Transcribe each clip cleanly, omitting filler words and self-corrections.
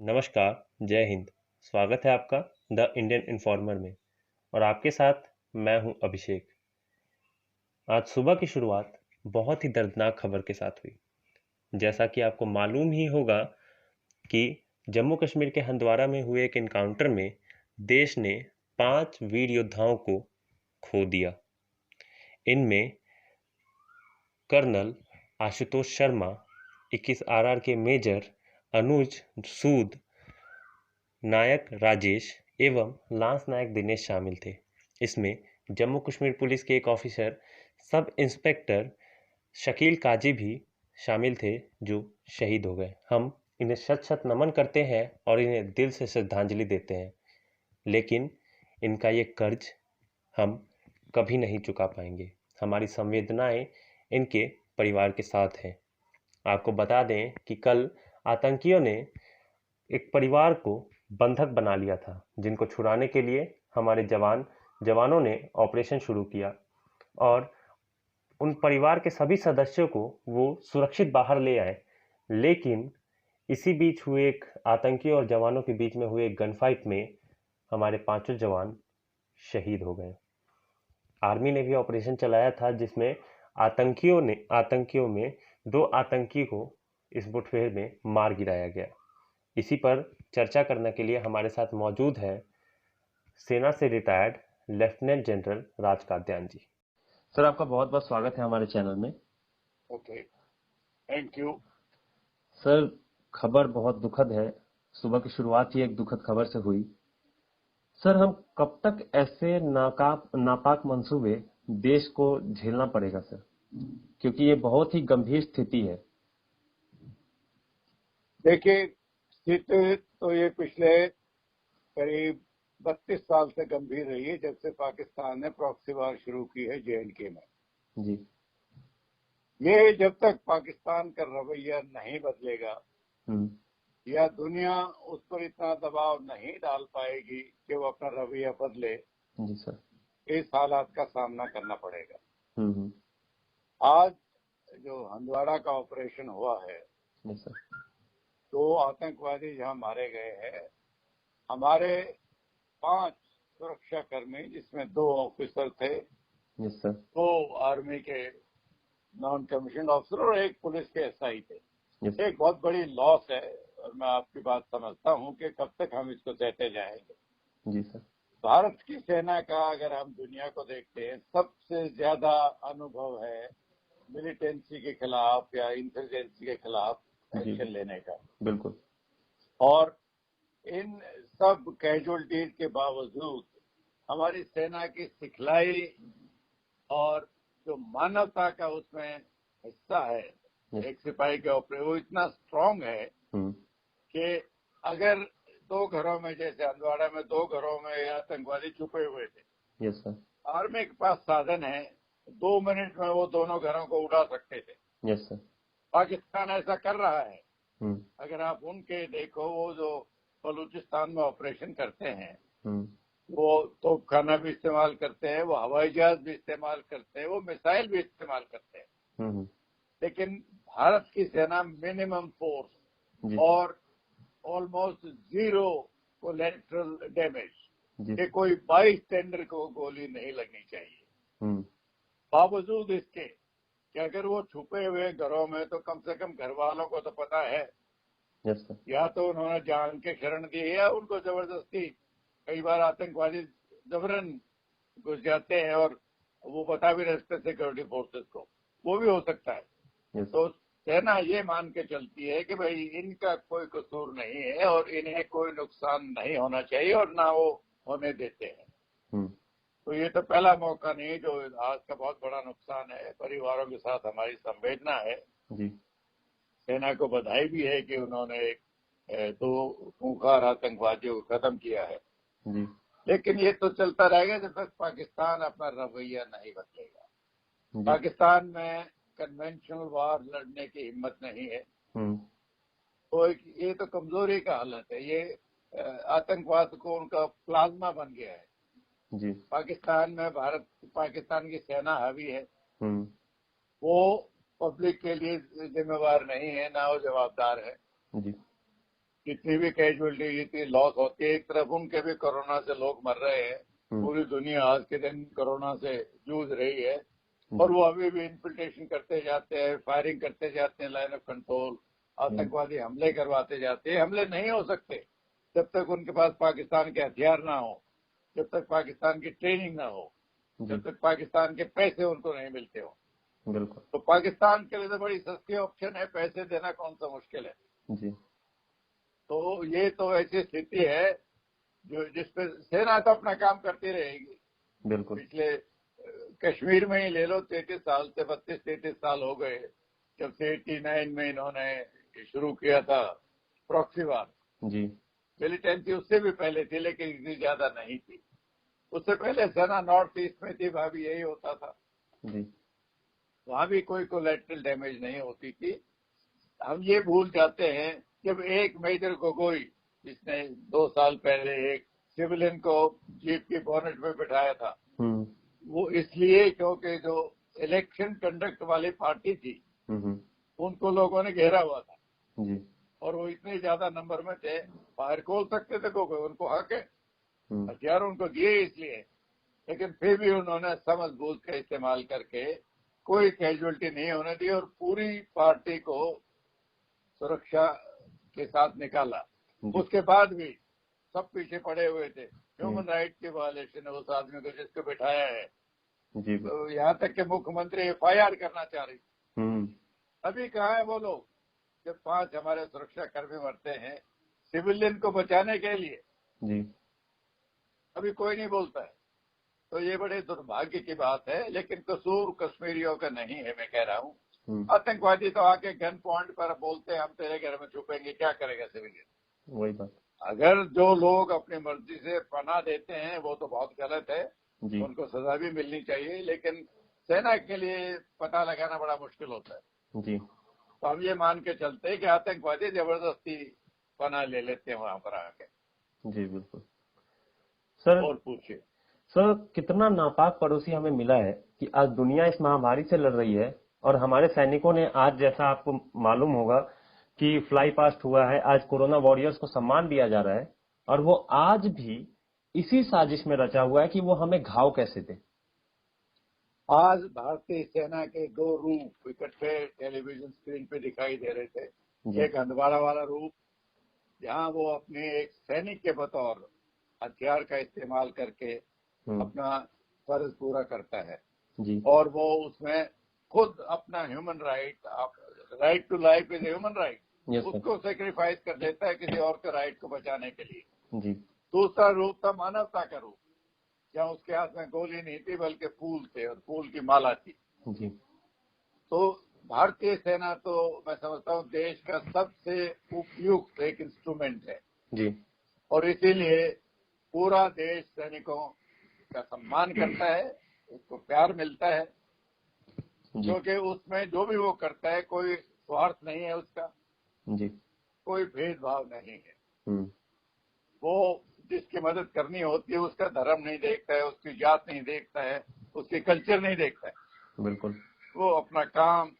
नमस्कार, जय हिंद। स्वागत है आपका द इंडियन इन्फॉर्मर में और आपके साथ मैं हूं अभिषेक। आज सुबह की शुरुआत बहुत ही दर्दनाक खबर के साथ हुई। जैसा कि आपको मालूम ही होगा कि जम्मू कश्मीर के हंदवाड़ा में हुए एक एनकाउंटर में देश ने 5 वीर योद्धाओं को खो दिया। इनमें कर्नल आशुतोष शर्मा, 21 आरआर के मेजर अनुज सूद, नायक राजेश एवं लांस नायक दिनेश शामिल थे। इसमें जम्मू कश्मीर पुलिस के एक ऑफिसर सब इंस्पेक्टर शकील काजी भी शामिल थे जो शहीद हो गए। हम इन्हें शत शत नमन करते हैं और इन्हें दिल से श्रद्धांजलि देते हैं, लेकिन इनका ये कर्ज हम कभी नहीं चुका पाएंगे। हमारी संवेदनाएं इनके परिवार के साथ हैं। आपको बता दें कि कल आतंकियों ने एक परिवार को बंधक बना लिया था, जिनको छुड़ाने के लिए हमारे जवानों ने ऑपरेशन शुरू किया और उन परिवार के सभी सदस्यों को वो सुरक्षित बाहर ले आए। लेकिन इसी बीच हुए एक आतंकियों और जवानों के बीच में हुए एक गन फाइट में हमारे 5 जवान शहीद हो गए। आर्मी ने भी ऑपरेशन चलाया था जिसमें आतंकियों में 2 आतंकी को इस मुठभेड़ में मार गिराया गया। इसी पर चर्चा करने के लिए हमारे साथ मौजूद है सेना से रिटायर्ड लेफ्टिनेंट जनरल राज कात्यायन जी। सर, आपका बहुत बहुत स्वागत है हमारे चैनल में। Okay, thank you. सर, खबर बहुत दुखद है। सुबह की शुरुआत ही एक दुखद खबर से हुई। सर, हम कब तक ऐसे नापाक मंसूबे देश को झेलना पड़ेगा सर, क्योंकि ये बहुत ही गंभीर स्थिति है। देखिए, स्थिति तो ये पिछले करीब 32 साल से गंभीर रही है, जब से पाकिस्तान ने प्रॉक्सी वार शुरू की है JNK में। जी। ये जब तक पाकिस्तान का रवैया नहीं बदलेगा हम्म। या दुनिया उस पर इतना दबाव नहीं डाल पाएगी कि वो अपना रवैया बदले, जी सर। इस हालात का सामना करना पड़ेगा। हम्म। आज जो हंदवाड़ा का ऑपरेशन हुआ है, जी सर। 2 आतंकवादी जहां मारे गए हैं, हमारे 5 सुरक्षाकर्मी, जिसमें 2 ऑफिसर थे, यस सर। 2 आर्मी के नॉन कमीशन ऑफिसर और 1 पुलिस के SI थे। यस। एक बहुत बड़ी लॉस है और मैं आपकी बात समझता हूं कि कब तक हम इसको सहते जाएंगे। जी सर। भारत की सेना का अगर हम दुनिया को देखते हैं, सबसे ज्यादा अनुभव है मिलिटेंसी के खिलाफ या इंसर्जेंसी के खिलाफ जी एक्शन लेने का। बिल्कुल। और इन सब कैजुअलिटीज के बावजूद हमारी सेना की सिखलाई और जो मानवता का उसमें हिस्सा है, यस। एक सिपाही के ऊपर, वो इतना स्ट्रांग है हम्म। कि अगर 2 घरों में, जैसे हंदवाड़ा में 2 घरों में आतंकवादी छुपे हुए थे, यस सर। आर्मी के पास साधन है, 2 मिनट में वो दोनों घरों को उड़ा सकते थे। Yes sir. पाकिस्तान ऐसा कर रहा है। हम्म। अगर आप उनके देखो, वो जो बलूचिस्तान में ऑपरेशन करते हैं, हम्म। वो तोपखाना भी इस्तेमाल करते हैं, वो हवाई जहाज भी इस्तेमाल करते हैं, वो मिसाइल भी इस्तेमाल करते हैं। हम्म। लेकिन भारत की सेना मिनिमम फोर्स जी और ऑलमोस्ट जीरो कोलेटरल डैमेज, जी कि कोई 22 टेंडर को गोली नहीं लगनी चाहिए। हम्म। बावजूद इसके कि अगर वो छुपे हुए घरों में, तो कम से कम घर वालों को तो पता है, यस सर। या तो उन्होंने जान के शरण दी है या उनको जबरदस्ती, कई बार आतंकवादी जबरन घुस जाते हैं और वो बता भी रखते सिक्योरिटी फोर्सेस को, वो भी हो सकता है। यस। तो सेना ये मान के चलती है कि भाई इनका कोई कसूर नहीं है और इन्हें कोई नुकसान नहीं होना चाहिए और ना वो होने देते हैं। हम्म। तो ये तो पहला मौका नहीं जो आज का बहुत बड़ा नुकसान है। परिवारों के साथ हमारी संवेदना है। जी सेना को बधाई भी है कि उन्होंने 2 खूंखार आतंकवादियों को खत्म किया है। जी लेकिन ये तो चलता रहेगा जब तक पाकिस्तान अपना रवैया नहीं बदलेगा। जी। पाकिस्तान में कन्वेंशनल वार लड़ने की हिम्मत नहीं है। हम्म। तो ये तो कमजोरी का हालत है। ये आतंकवाद को उनका प्लाज्मा बन गया है। जी। पाकिस्तान में पाकिस्तान की सेना हावी है। हम्म। वो पब्लिक के लिए जिम्मेवार नहीं है, ना वो जवाबदार है। जी जितनी भी कैजुअलिटी, जितनी लॉस होती है, एक तरफ उनके भी कोरोना से लोग मर रहे हैं। पूरी दुनिया आज के दिन कोरोना से जूझ रही है और वो अभी भी इन्फिल्ट्रेशन करते जाते हैं, फायरिंग करते जाते हैं, लाइन ऑफ कंट्रोल, आतंकवादी हमले करवाते जाते हैं। हमले नहीं हो सकते जब तक उनके पास पाकिस्तान के हथियार ना हो, जब तक पाकिस्तान की ट्रेनिंग ना हो, जब तक पाकिस्तान के पैसे उनको नहीं मिलते हो। बिल्कुल तो पाकिस्तान के लिए तो बड़ी सस्ती ऑप्शन है, पैसे देना कौन सा मुश्किल है। जी। तो ये तो ऐसी स्थिति है जो जिसपे सेना तो अपना काम करती रहेगी। बिल्कुल पिछले कश्मीर में ही ले लो, 33 साल से 32-33 साल हो गए जब से 89 में इन्होंने शुरू किया था प्रॉक्सी वार। जी। मिलिटेंसी उससे भी पहले थी, लेकिन इतनी ज्यादा नहीं थी। उससे पहले सेना नॉर्थ ईस्ट में थी, वहां भी यही होता था। जी। वहां भी कोई कोलैटरल डैमेज नहीं होती थी। हम ये भूल जाते हैं, जब एक मेजर गोगोई जिसने 2 साल पहले एक सिविलियन को जीप की बोनेट में बिठाया था, वो इसलिए क्योंकि जो इलेक्शन कंडक्ट वाली पार्टी थी उनको लोगों ने घेरा हुआ था जी। और वो इतने ज्यादा नंबर में थे, बाहर खोल सकते थे गोगोई, उनको हक है, हथियार उनको दिए इसलिए। लेकिन फिर भी उन्होंने समझ बूझ का इस्तेमाल करके कोई कैजुअलिटी नहीं होने दी और पूरी पार्टी को सुरक्षा के साथ निकाला। उसके बाद भी सब पीछे पड़े हुए थे। ह्यूमन राइट की वायलेशन है उस आदमी को जिसको बिठाया है। जी। तो यहाँ तक कि मुख्यमंत्री एफआईआर करना चाह रही। अभी कहाँ है वो लोग जब 5 हमारे सुरक्षा कर्मी मरते हैं सिविलियन को बचाने के लिए? जी। अभी कोई नहीं बोलता है। तो ये बड़े दुर्भाग्य की बात है, लेकिन कसूर कश्मीरियों का नहीं है, मैं कह रहा हूँ। आतंकवादी तो आके गन पॉइंट पर बोलते हैं हम तेरे घर में छुपेंगे, क्या करेगा सिविलियन? वही बात। अगर जो लोग अपनी मर्जी से पनाह देते हैं वो तो बहुत गलत है, उनको सजा भी मिलनी चाहिए, लेकिन सेना के लिए पता लगाना बड़ा मुश्किल होता है जी। तो हम ये मान के चलते हैं कि आतंकवादी जबरदस्ती पनाह ले लेते हैं वहां पर आके। जी बिल्कुल सर। और पूछिए सर, कितना नापाक पड़ोसी हमें मिला है कि आज दुनिया इस महामारी से लड़ रही है और हमारे सैनिकों ने आज, जैसा आपको मालूम होगा कि फ्लाई पास्ट हुआ है, आज कोरोना वॉरियर्स को सम्मान दिया जा रहा है और वो आज भी इसी साजिश में रचा हुआ है कि वो हमें घाव कैसे दे। आज भारतीय सेना के 2 रूप इकट्ठे टेलीविजन स्क्रीन पे दिखाई दे रहे थे। एक हंदवाड़ा वाला रूप जहां वो अपने एक सैनिक के बतौर हथियार का इस्तेमाल करके अपना फर्ज पूरा करता है जी। और वो उसमें खुद अपना human right to life is human right, उसको सेक्रीफाइस कर देता है किसी और के राइट को बचाने के लिए। जी। दूसरा रूप था मानवता का रूप, जहाँ उसके हाथ में गोली नहीं थी बल्कि फूल थे और फूल की माला थी। जी। तो भारतीय सेना तो मैं समझता हूँ देश का सबसे उपयुक्त एक इंस्ट्रूमेंट है जी। और इसीलिए पूरा देश सैनिकों का सम्मान करता है, उसको प्यार मिलता है, क्योंकि उसमें जो भी वो करता है कोई स्वार्थ नहीं है उसका जी। कोई भेदभाव नहीं है। वो जिसकी मदद करनी होती है उसका धर्म नहीं देखता है, उसकी जात नहीं देखता है, उसकी कल्चर नहीं देखता है। बिल्कुल। वो अपना काम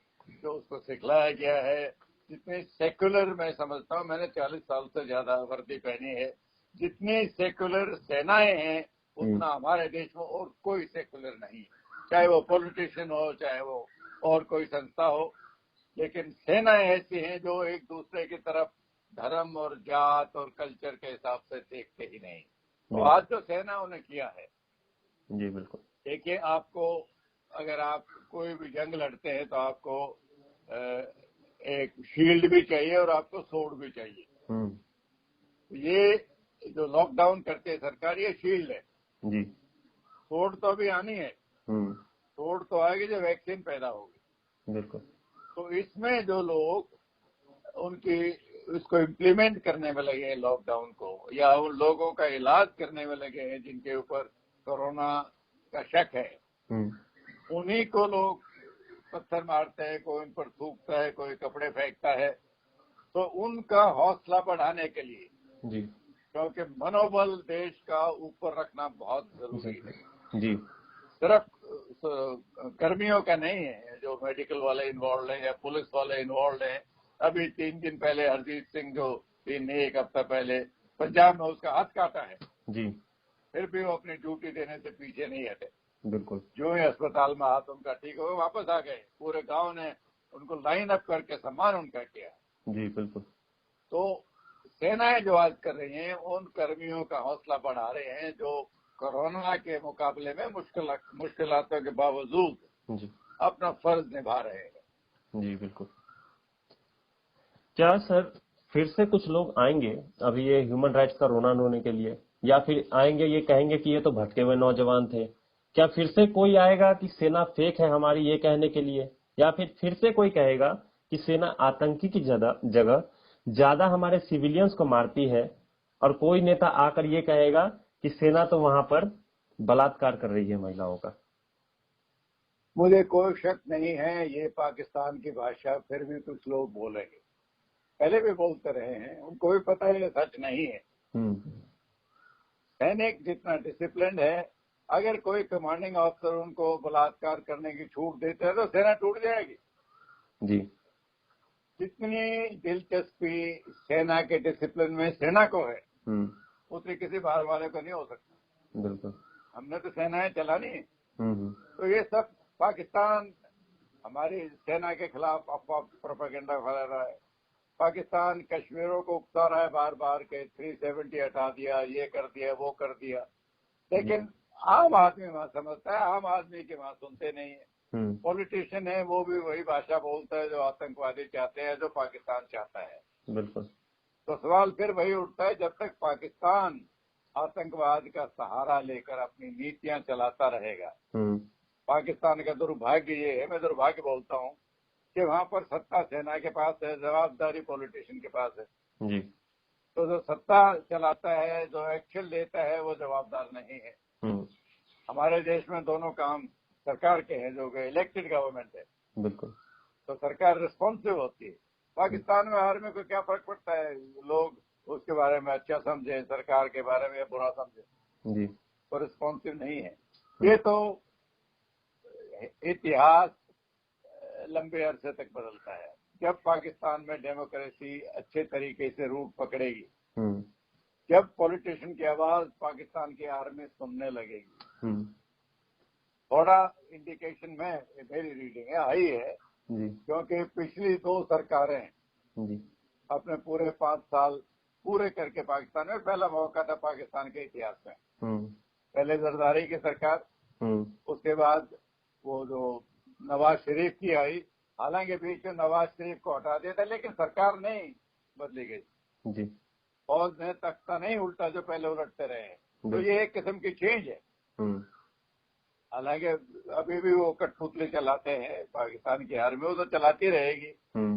जो उसको सिखलाया गया है, जितनी सेक्युलर, मैं समझता हूँ, मैंने 40 साल से ज्यादा वर्दी पहनी है, जितनी सेक्युलर सेनाएं हैं उतना हमारे देश में और कोई सेक्युलर नहीं, चाहे वो पॉलिटिशियन हो चाहे वो और कोई संस्था हो, लेकिन सेनाएं ऐसी हैं जो एक दूसरे की तरफ धर्म और जात और कल्चर के हिसाब से देखते ही नहीं। तो आज जो सेनाओं ने किया है, जी बिल्कुल। देखिए, आपको अगर आप कोई भी जंग लड़ते हैं तो आपको एक शील्ड भी चाहिए और आपको सोर्ड भी चाहिए। ये जो लॉकडाउन करते हैं सरकार, ये शील्ड है जी। सोर्ड तो अभी आनी है। सोर्ड तो आएगी जब वैक्सीन पैदा होगी। बिल्कुल। तो इसमें जो लोग उनकी इसको इम्प्लीमेंट करने में लगे हैं लॉकडाउन को, या उन लोगों का इलाज करने में लगे हैं जिनके ऊपर कोरोना का शक है, उन्हीं को लोग पत्थर मारते हैं, कोई उन पर थूकता है, कोई कपड़े फेंकता है। तो उनका हौसला बढ़ाने के लिए जी, क्योंकि मनोबल देश का ऊपर रखना बहुत जरूरी है जी, सिर्फ कर्मियों का नहीं है, जो मेडिकल वाले इन्वॉल्व हैं या पुलिस वाले इन्वॉल्व हैं। अभी 3 दिन पहले हरजीत सिंह जो एक हफ्ता पहले पंजाब में उसका हाथ काटा है, जी फिर भी वो अपनी ड्यूटी देने से पीछे नहीं हटे। बिल्कुल। जो ही अस्पताल में हाथ उनका ठीक हो वापस आ गए, पूरे गांव ने उनको लाइन अप करके सम्मान उनका किया। जी बिल्कुल। तो सेनाएं जो आज कर रही हैं उन कर्मियों का हौसला बढ़ा रहे हैं जो कोरोना के मुकाबले में मुश्किलातों के बावजूद जी अपना फर्ज निभा रहे हैं। जी बिल्कुल। क्या सर फिर से कुछ लोग आएंगे अभी ये ह्यूमन राइट्स का रोना धोने के लिए, या फिर आएंगे ये कहेंगे कि ये तो भटके हुए नौजवान थे? क्या फिर से कोई आएगा कि सेना फेक है हमारी ये कहने के लिए, या फिर से कोई कहेगा कि सेना आतंकी की जगह ज्यादा हमारे सिविलियंस को मारती है, और कोई नेता आकर ये कहेगा कि सेना तो वहां पर बलात्कार कर रही है महिलाओं का? मुझे कोई शक नहीं है ये पाकिस्तान की भाषा फिर भी कुछ लोग बोलेंगे, पहले भी बोलते रहे हैं, उनको भी पता है ये सच नहीं है। सैनिक जितना डिसिप्लिन है, अगर कोई कमांडिंग ऑफिसर उनको बलात्कार करने की छूट देते हैं तो सेना टूट जाएगी। जी जितनी दिलचस्पी सेना के डिसिप्लिन में सेना को है उतनी किसी बाहर वाले को नहीं हो सकता। बिल्कुल। हमने तो सेनाएं चलानी है। हम्म। तो ये सब पाकिस्तान हमारी सेना के खिलाफ अफवाह प्रोपेगेंडा फैला रहा है। पाकिस्तान कश्मीरों को उकसा रहा है बार बार के 370 हटा दिया, ये कर दिया, वो कर दिया, लेकिन आम आदमी वहां समझता है, आम आदमी की वहां सुनते नहीं है। पॉलिटिशियन है वो भी वही भाषा बोलता है जो आतंकवादी चाहते हैं, जो पाकिस्तान चाहता है। बिल्कुल। तो सवाल फिर वही उठता है, जब तक पाकिस्तान आतंकवाद का सहारा लेकर अपनी नीतियां चलाता रहेगा। पाकिस्तान का दुर्भाग्य ये है, मैं दुर्भाग्य बोलता हूं, कि वहां पर सत्ता सेना के पास है, जवाबदारी पॉलिटिशियन के पास है। जी तो जो सत्ता चलाता है, जो एक्शन लेता है, वो जवाबदार नहीं है। हमारे देश में दोनों काम सरकार के हैं, जो कि इलेक्टेड गवर्नमेंट है। बिल्कुल। तो सरकार रिस्पॉन्सिव होती है। पाकिस्तान में आर्मी को क्या फर्क पड़ता है, लोग उसके बारे में अच्छा समझे, सरकार के बारे में बुरा समझे, जी वो रिस्पॉन्सिव नहीं है। ये तो इतिहास लंबे अरसे तक बदलता है। जब पाकिस्तान में डेमोक्रेसी अच्छे तरीके से रूट पकड़ेगी, जब पॉलिटिशियन की आवाज पाकिस्तान की आर्मी सुनने लगेगी, थोड़ा इंडिकेशन में मेरी रीडिंग है आई है जी। क्योंकि पिछली 2 सरकारें जी अपने पूरे 5 साल पूरे करके पाकिस्तान में पहला मौका था पाकिस्तान के इतिहास में। पहले जरदारी की सरकार, उसके बाद वो जो नवाज शरीफ की आई, हालांकि बीच में नवाज शरीफ को हटा दिया था, लेकिन सरकार नहीं बदली गई जी। फौज ने तख्ता नहीं उल्टा जो पहले उलटते रहे हैं। तो ये एक किस्म की चेंज है। हालांकि अभी भी वो कठपुतली चलाते हैं पाकिस्तान की आर्मी, वो तो चलाती रहेगी,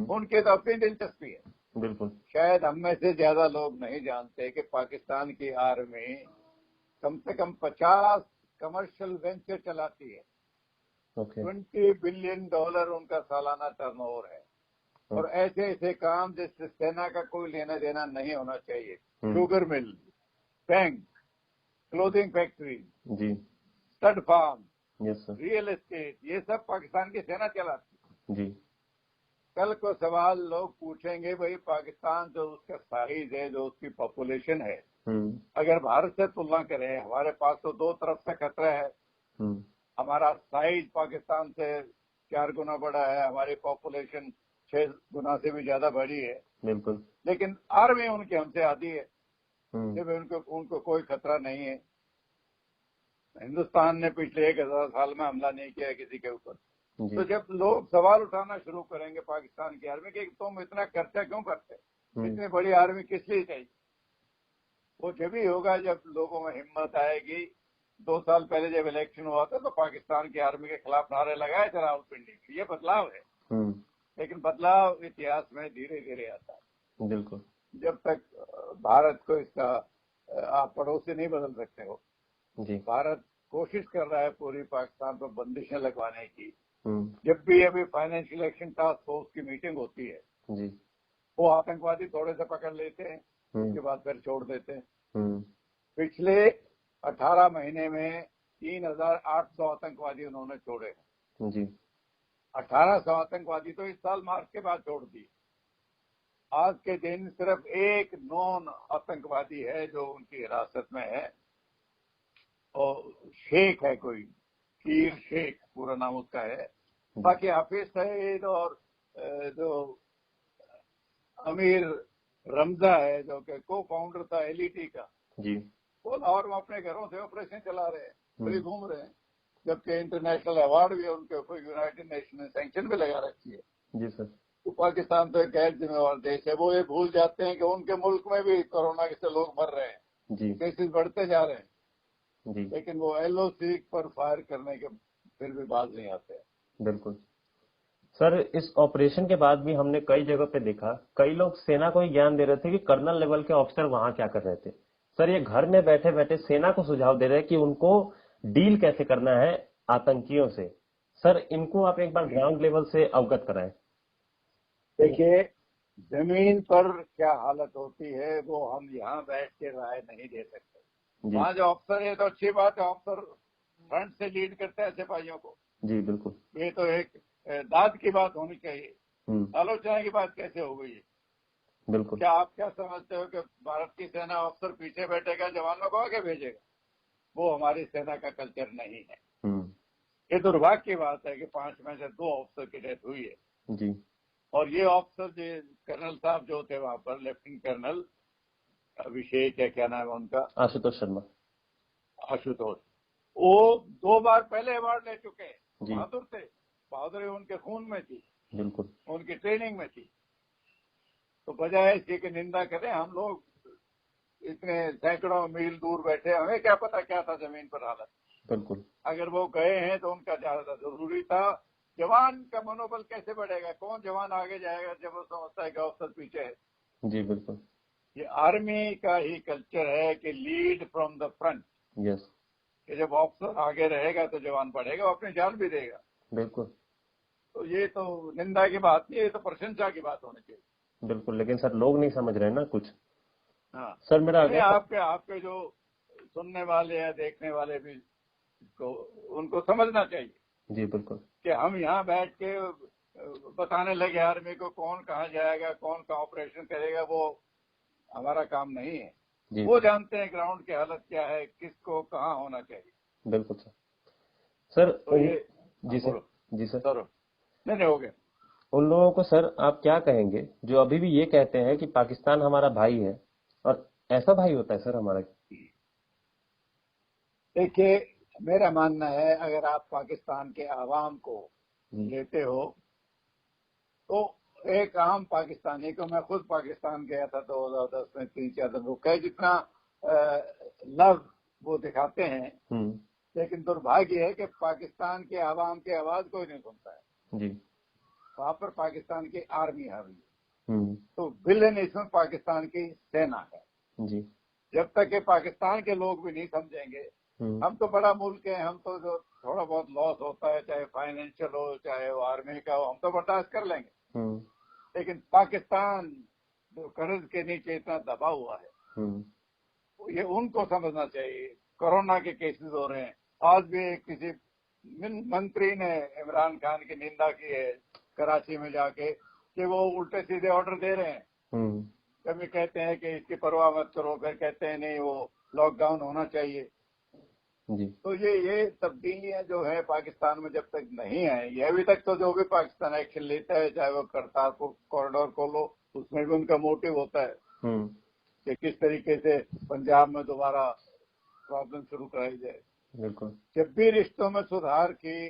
उनकी तो अपनी दिलचस्पी है। बिल्कुल। शायद हम में से ज्यादा लोग नहीं जानते कि पाकिस्तान की आर्मी कम से कम 50 कमर्शियल वेंचर चलाती है। 20 बिलियन डॉलर उनका सालाना टर्नओवर है। और ऐसे ऐसे काम जिससे सेना का कोई लेना देना नहीं होना चाहिए। Sugar mill, bank, clothing factory जी, स्टड फार्म, रियल एस्टेट, ये सब पाकिस्तान की सेना चलाती जी। कल को सवाल लोग पूछेंगे, भाई पाकिस्तान जो उसका साइज है, जो उसकी पॉपुलेशन है, अगर भारत से तुलना करें, हमारे पास तो 2 तरफ से खतरा है। हमारा साइज पाकिस्तान से 4 गुना बड़ा है, हमारी पॉपुलेशन 6 गुना से भी ज्यादा बड़ी है। बिल्कुल। लेकिन आर्मी उनकी हमसे आधी है, जब उनको कोई खतरा नहीं है। हिंदुस्तान ने पिछले 1000 साल में हमला नहीं किया किसी के ऊपर। तो जब लोग सवाल उठाना शुरू करेंगे पाकिस्तान की आर्मी के, तुम इतना खर्चा क्यों करते, इतनी बड़ी आर्मी किस लिए चाहिए, वो जब ही होगा जब लोगों में हिम्मत आएगी। 2 साल पहले जब इलेक्शन हुआ था तो पाकिस्तान की आर्मी के खिलाफ नारे लगाए थे रावलपिंडी में। ये बदलाव है, लेकिन बदलाव इतिहास में धीरे धीरे आता है। बिल्कुल। जब तक भारत को इसका आप पड़ोसी नहीं बदल सकते हो जी। भारत कोशिश कर रहा है पूरी पाकिस्तान पर बंदिशें लगवाने की। जब भी अभी फाइनेंशियल एक्शन टास्क फोर्स की मीटिंग होती है जी, वो आतंकवादी थोड़े से पकड़ लेते हैं, उसके बाद फिर छोड़ देते हैं। पिछले 18 महीने में 3800 आतंकवादी उन्होंने छोड़े जी। 1800 आतंकवादी तो इस साल मार्च के बाद छोड़ दिए। आज के दिन सिर्फ एक नॉन आतंकवादी है जो उनकी हिरासत में है, और शेख है कोई, कीर शेख पूरा नाम उसका है। बाकी हाफिज सईद और जो अमीर रमजा है जो कि को फाउंडर था एलईटी का, जी वो लाहौर में अपने घरों से ऑपरेशन चला रहे हैं, फ्री घूम रहे हैं, जबकि इंटरनेशनल अवार्ड भी है उनके ऊपर, यूनाइटेड नेशन ने सैंक्शन भी लगा रखी है। जी सर। तो पाकिस्तान तो एक गैर जिम्मेवार देश है। वो ये भूल जाते हैं कि उनके मुल्क में भी कोरोना से लोग मर रहे हैं, जी केसेस बढ़ते जा रहे हैं, जी लेकिन वो एलओसी पर फायर करने के फिर भी बाज नहीं आते। बिल्कुल। सर इस ऑपरेशन के बाद भी हमने कई जगह पे देखा, कई लोग सेना को ही ज्ञान दे रहे थे कि कर्नल लेवल के ऑफिसर वहां क्या कर रहे थे। सर ये घर में बैठे बैठे सेना को सुझाव दे रहे हैं कि उनको डील कैसे करना है आतंकियों से। सर इनको आप एक बार ग्राउंड लेवल से अवगत कराएं। देखिए, जमीन पर क्या हालत होती है वो हम यहाँ बैठ के राय नहीं दे सकते। जी वहाँ जो अफसर है तो अच्छी बात है, अफसर फ्रंट से लीड करते हैं सिपाहियों को, जी बिल्कुल। ये तो एक दाद की बात होनी चाहिए। हम्म। आलोचना की बात कैसे हो गई है? बिल्कुल। क्या आप क्या समझते हो कि भारत की सेना अफसर पीछे बैठेगा, जवानों को आगे भेजेगा? वो हमारी सेना का कल्चर नहीं है। हम्म। ये दुर्भाग्य की बात है कि 5 में से 2 अफसर की डेथ हुई है। जी और ये ऑफिसर जो कर्नल साहब जो थे वहां पर, लेफ्टिनेंट कर्नल अभिषेक है, क्या नाम है उनका, आशुतोष शर्मा। आशुतोष, वो 2 बार पहले अवार्ड ले चुके हैं। जी बहादुर थे, बहादुरी उनके खून में थी, बिल्कुल। उनकी ट्रेनिंग में थी। तो बजाय इसकी कि निंदा करें, हम लोग इतने सैकड़ों मील दूर बैठे, हमें क्या पता क्या था जमीन पर हालत। बिल्कुल। अगर वो गए हैं तो उनका ज्यादा जरूरी था। जवान का मनोबल कैसे बढ़ेगा? कौन जवान आगे जाएगा जब वो समझता है कि अफसर पीछे है? जी बिल्कुल। ये आर्मी का ही कल्चर है कि lead from the front, yes. कि जब ऑफिसर आगे रहेगा तो जवान बढ़ेगा, वो अपनी जान भी देगा। बिल्कुल। तो ये तो निंदा की बात नहीं, ये तो प्रशंसा की बात होनी चाहिए। बिल्कुल, लेकिन सर लोग नहीं समझ रहे ना कुछ। हाँ, सर मेरा नहीं, अगला आपके आपके जो सुनने वाले या देखने वाले भी को उनको समझना चाहिए जी बिल्कुल। कि हम यहाँ बैठ के बताने लगे आर्मी को कौन कहाँ जाएगा, कौन कहाँ ऑपरेशन करेगा, वो हमारा काम नहीं है। जी वो जानते हैं ग्राउंड की हालत क्या है, किसको कहाँ होना चाहिए। बिल्कुल सर। सर तो ये, जी हाँ सर। बोलो जी सर। सर। नहीं नहीं, हो गया। उन लोगों को सर आप क्या कहेंगे जो अभी भी ये कहते हैं कि पाकिस्तान हमारा भाई है, और ऐसा भाई होता है सर हमारा? देखिए, मेरा मानना है अगर आप पाकिस्तान के आवाम को जी लेते हो तो एक आम पाकिस्तानी को, मैं खुद पाकिस्तान गया था 2010 में 3-4 दिन रुका है, जितना लव वो दिखाते हैं, हम्म। लेकिन दुर्भाग्य है कि पाकिस्तान के आवाम की आवाज कोई नहीं सुनता है। जी वहां पर पाकिस्तान की आर्मी हावी है, हम्म। तो विलेन इसमें पाकिस्तान की सेना है। जी जब तक कि पाकिस्तान के लोग भी नहीं समझेंगे, हम्म। हम तो बड़ा मुल्क है, हम तो जो थोड़ा बहुत लॉस होता है, चाहे फाइनेंशियल हो चाहे वो आर्मी का हो, हम तो बर्दाश्त कर लेंगे। हम्म। लेकिन पाकिस्तान जो कर्ज के नीचे इतना दबा हुआ है, हम्म। ये उनको समझना चाहिए। कोरोना के केसेस हो रहे हैं, आज भी किसी मंत्री ने इमरान खान की निंदा की है कराची में जाके कि वो उल्टे सीधे ऑर्डर दे रहे हैं। हम्म। कभी कहते हैं कि इसकी परवाह मत करो, फिर कहते हैं नहीं वो लॉकडाउन होना चाहिए। जी तो ये तब्दीलियां जो है पाकिस्तान में जब तक नहीं आएंगी, अभी तक तो जो भी पाकिस्तान एक्शन लेता है, चाहे वो करतारपुर कॉरिडोर खोलो, उसमें भी उनका मोटिव होता है हम्म। कि किस तरीके से पंजाब में दोबारा प्रॉब्लम शुरू कराई जाए। बिल्कुल। जब भी रिश्तों में सुधार की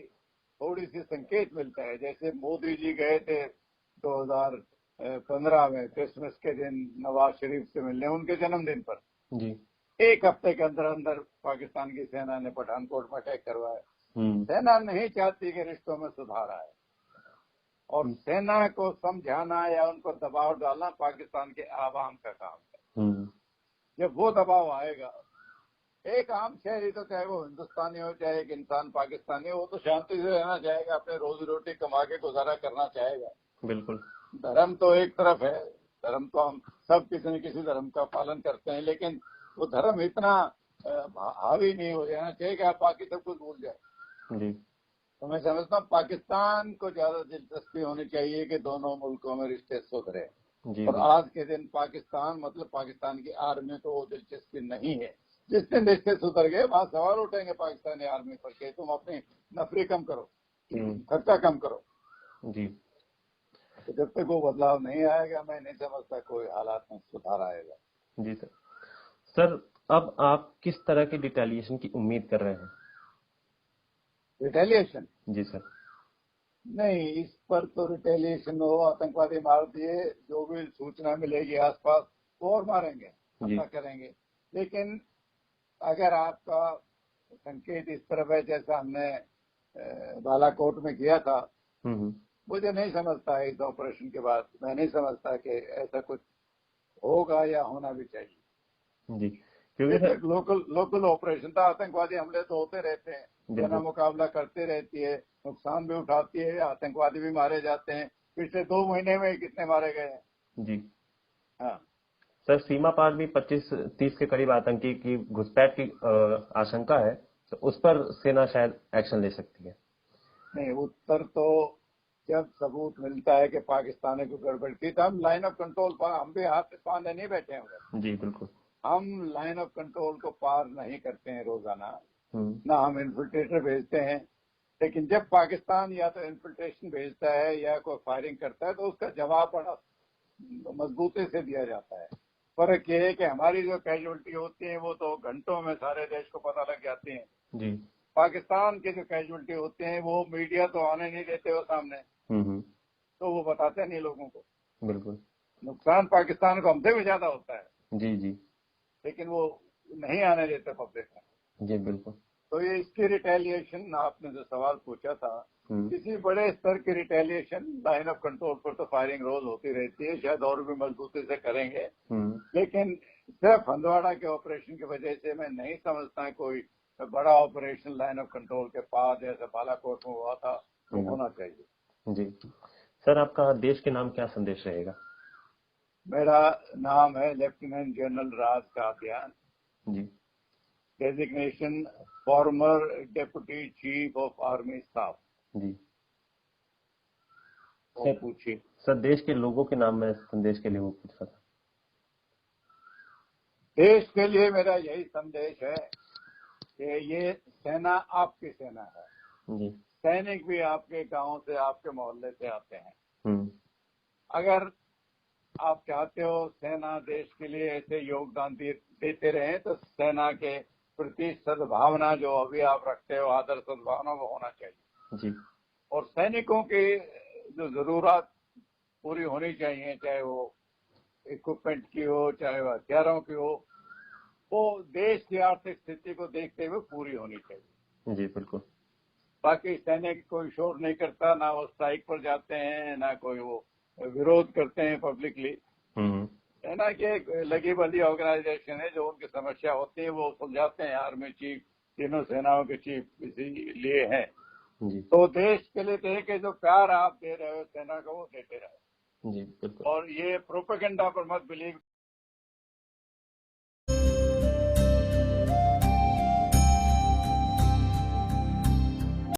थोड़ी सी संकेत मिलता है, जैसे मोदी जी गए थे 2015 में क्रिसमस के दिन नवाज शरीफ से मिलने, उनके जन्मदिन पर, जी एक हफ्ते के अंदर अंदर पाकिस्तान की सेना ने पठानकोट में अटैक करवाया। हम्म। सेना नहीं चाहती कि रिश्तों में सुधार आए, और सेना को समझाना या उनको दबाव डालना पाकिस्तान के आवाम का काम है। हम्म। जब वो दबाव आएगा, एक आम शहरी तो चाहे वो हिंदुस्तानी हो चाहे एक इंसान पाकिस्तानी हो, वो तो शांति से रहना चाहेगा, अपने रोजी रोटी कमा के गुजारा करना चाहेगा। बिल्कुल। धर्म तो एक तरफ है, धर्म तो हम सब किसी न किसी धर्म का पालन करते हैं, लेकिन वो धर्म इतना हावी नहीं हो जाना चाहिए कि आप बाकी सब कुछ भूल जाए। जी तो मैं समझता हूँ पाकिस्तान को ज्यादा दिलचस्पी होनी चाहिए कि दोनों मुल्कों में रिश्ते सुधरे। जी और जी आज के दिन पाकिस्तान मतलब पाकिस्तान की आर्मी को दिलचस्पी नहीं है। जिस दिन रिश्ते सुधर गए वहां सवाल उठेंगे पाकिस्तानी आर्मी पर कि तुम अपनी नफरी कम करो, खर्चा कम करो। जी तो जब तक वो बदलाव नहीं आएगा मैं नहीं समझता कोई हालात में सुधार आएगा। जी सर। सर, अब आप किस तरह की डिटेलिएशन की उम्मीद कर रहे हैं? रिटेलिएशन जी सर। नहीं, इस पर तो रिटेलिएशन हो, आतंकवादी मार दिए, जो भी सूचना मिलेगी आसपास वो और मारेंगे, जी हमला करेंगे। लेकिन अगर आपका संकेत इस तरफ है जैसा हमने बालाकोट में किया था, हम्म। मुझे नहीं समझता है इस ऑपरेशन के बाद, मैं नहीं समझता कि ऐसा कुछ होगा या होना भी चाहिए। जी, क्योंकि ये तो सर एक लोकल लोकल ऑपरेशन था। आतंकवादी हमले तो होते रहते हैं, सेना बिल्कुल। मुकाबला करते रहती है, नुकसान भी उठाती है, आतंकवादी भी मारे जाते हैं। पिछले 2 महीने में कितने मारे गए हैं। जी हाँ, सर, सीमा पार भी 25-30 के करीब आतंकी की घुसपैठ की आशंका है, तो उस पर सेना शायद एक्शन ले सकती है। नहीं उत्तर तो जब सबूत मिलता है कि पाकिस्तानी को गड़बड़ की तो हम लाइन ऑफ कंट्रोल पर, हम भी हाथ पाने नहीं बैठे हुए। जी बिल्कुल। हम लाइन ऑफ कंट्रोल को पार नहीं करते हैं रोजाना, हम्म। ना हम इन्फिल्ट्रेटर भेजते हैं। लेकिन जब पाकिस्तान या तो इन्फिल्ट्रेशन भेजता है या कोई फायरिंग करता है तो उसका जवाब बड़ा मजबूती से दिया जाता है। फर्क ये है कि हमारी जो कैजुअलिटी होती है वो तो घंटों में सारे देश को पता लग जाती है। जी। पाकिस्तान के जो कैजुअलिटी होते हैं वो मीडिया तो आने नहीं देते वो सामने, हम्म। तो वो बताते नहीं लोगों को। बिल्कुल। नुकसान पाकिस्तान को हमसे भी ज्यादा होता है, जी जी लेकिन वो नहीं आने देते पब्लिक में। जी बिल्कुल। तो ये इसकी रिटेलिएशन, आपने जो सवाल पूछा था, हम्म। किसी बड़े स्तर की रिटेलिएशन लाइन ऑफ कंट्रोल पर तो फायरिंग रोज होती रहती है, शायद और भी मजबूती से करेंगे। हम्म। लेकिन सिर्फ हंदवाड़ा के ऑपरेशन की वजह से मैं नहीं समझता कोई बड़ा ऑपरेशन लाइन ऑफ कंट्रोल के पास जैसे बालाकोट में हुआ था वो होना चाहिए। जी सर, आपका देश के नाम क्या संदेश रहेगा? मेरा नाम है लेफ्टिनेंट जनरल राज कादियान, जी designation former deputy chief of army staff. जी वो सर। पूछिए। सर, देश के लोगों के नाम में संदेश के लिए वो पूछ रहा था। देश के लिए मेरा यही संदेश है कि ये सेना आपकी सेना है। जी। सैनिक भी आपके गांव से, आपके मोहल्ले से आते हैं। हम्म। अगर आप चाहते हो सेना देश के लिए ऐसे योगदान देते रहे तो सेना के प्रति सद्भावना जो अभी आप रखते हो, आदर सद्भावना, वो होना चाहिए। जी और सैनिकों की जो जरूरत पूरी होनी चाहिए, चाहे वो इक्विपमेंट की हो चाहे वो हथियारों की हो, वो देश की आर्थिक स्थिति को देखते हुए पूरी होनी चाहिए। जी बिल्कुल। बाकी सैनिक कोई शोर नहीं करता, ना वो स्ट्राइक पर जाते हैं, ना कोई वो विरोध करते हैं पब्लिकली। हम्म। सेना की एक लगी बंदी ऑर्गेनाइजेशन है, जो उनकी समस्या होती है वो सुलझाते हैं। आर्मी चीफ, तीनों सेनाओं के चीफ इसीलिए हैं। जी तो देश के लिए देख के जो प्यार आप दे रहे हो सेना को वो देते रहे। जी बिल्कुल। और ये प्रोपेगेंडा पर मत बिलीव